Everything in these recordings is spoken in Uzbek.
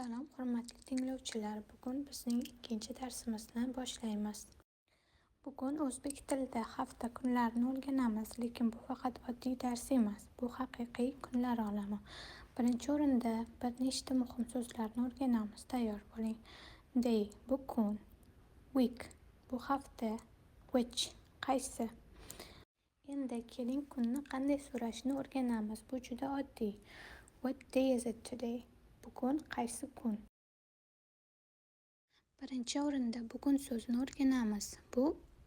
Salom, hurmatli tinglovchilar. Bugun bizning ikkinchi darsimizni boshlaymiz. Bugun o'zbek tilida hafta kunlarini o'rganamiz, lekin bu faqat oddiy dars emas. Bu haqiqiy kunlar olami. Birinchi o'rinda bir nechta muhim so'zlarni o'rganamiz. Tayyor bo'ling. Day bu kun, week bu hafta, which qaysi. Endi keling kunni qanday so'rashni o'rganamiz. Bu juda oddiy. What day is it today? Bugun qaysi kun? Birinchi o'rinda bugun so'zini o'rganamiz. Bu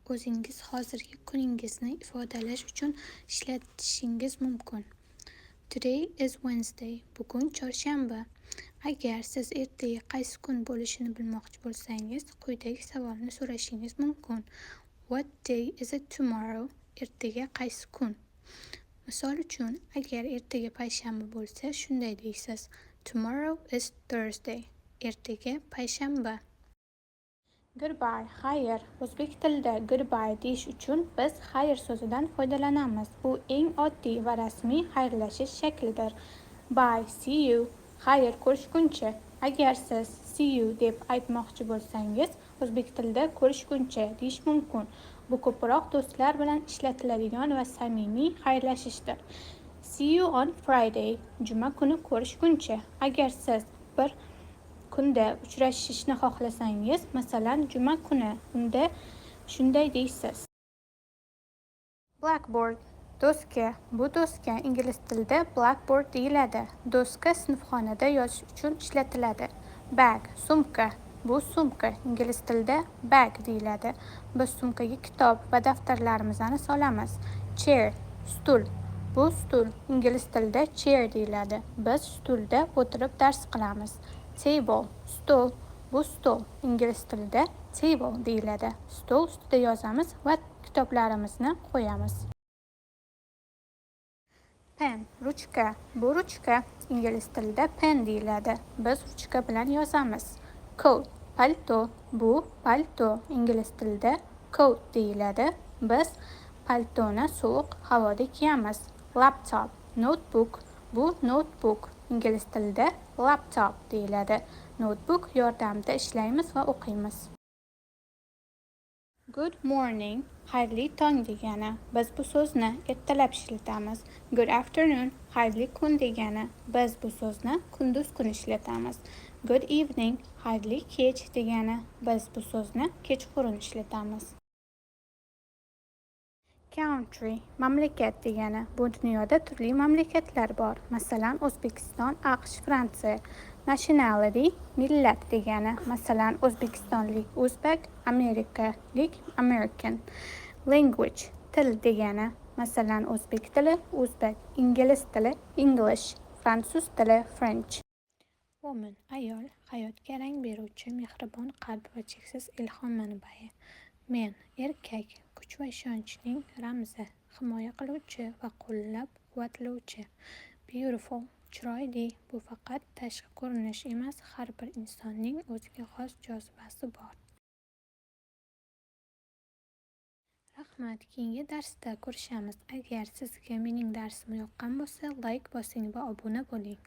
o'zingiz hozirgi kuningizni ifodalash uchun ishlatishingiz mumkin. Today is Wednesday. Bugun chorshanba. Agar siz ertaga qaysi kun bo'lishini bilmoqchi bo'lsangiz, quyidagi savolni so'rashingiz mumkin. What day is it tomorrow? Ertaga qaysi kun? Misol uchun, agar ertaga payshanba bo'lsa, shunday deysiz. Tomorrow is Thursday. Ertaga payshanba. Goodbye, xayr. O'zbek tilida goodbye deyish uchun biz xayr so'zidan foydalanamiz. Bu eng oddiy va rasmiy xayrlashish shaklidir. Bye, see you. Xayr, ko'rishguncha. Agar siz see you deb aytmoqchi bo'lsangiz, o'zbek tilida ko'rishguncha deyish mumkin. Bu ko'proq do'stlar bilan ishlatiladigan va samimiy xayrlashishdir. See you on Friday. Juma kuni ko'rishguncha. Agar siz bir kunda uchrashishni xohlasangiz, masalan, juma kuni, unda shunday deysiz. Blackboard doska. Bu doska ingliz tilida blackboard deyiladi. Doska sinfxonada yozish uchun ishlatiladi. Bag sumka. Bu sumka ingliz tilida bag deyiladi. Biz sumkaga kitob va daftarlarimizni solamiz. Chair stul. Bu stul ingliz tilida chair deyiladi. Biz stulda o'tirib dars qilamiz. Table stol. Bu stol ingliz tilida table deyiladi. Stol ustida yozamiz va kitoblarimizni qo'yamiz. Pen ruchka. Bu ruchka ingliz tilida pen deyiladi. Biz ruchka bilan yozamiz. Coat palto. Bu palto ingliz tilida coat deyiladi. Biz paltoni sovuq havoda kiyamiz. Laptop notebook. Bu notebook ingliz tilida laptop deyiladi. Notebook yordamida ishlaymiz va o'qiymiz. Good morning, xayrli tong degani. Biz bu so'zni ertalab ishlatamiz. Good afternoon, xayrli kun degani. Biz bu so'zni kunduz kun ishlatamiz. Good evening, xayrli kech degani. Biz bu so'zni kechqurun ishlatamiz. Country, mamlakat degani. Bu dunyoda turli mamlakatlar bor. Masalan, O'zbekiston, AQSh, Fransiya. Nationality, millat degani. Masalan, O'zbekistonlik O'zbek, Amerikalik American. Language, til degani. Masalan, o'zbek tili O'zbek, ingliz tili English, fransuz tili French. Woman, ayol, hayotga rang beruvchi, mehribon qalb va cheksiz ilhom manbai. Men, erkak, kuch va ishonchning ramzi, himoya qiluvchi va qo'llab-quvvatlovchi. Beautiful, chiroyli. Bu faqat tashqi ko'rinish emas, har bir insonning o'ziga xos jozibasi bor. Rahmat, keyingi darsda ko'rishamiz. Agar sizga mening darsim yoqqan bo'lsa, like bosing va obuna bo'ling.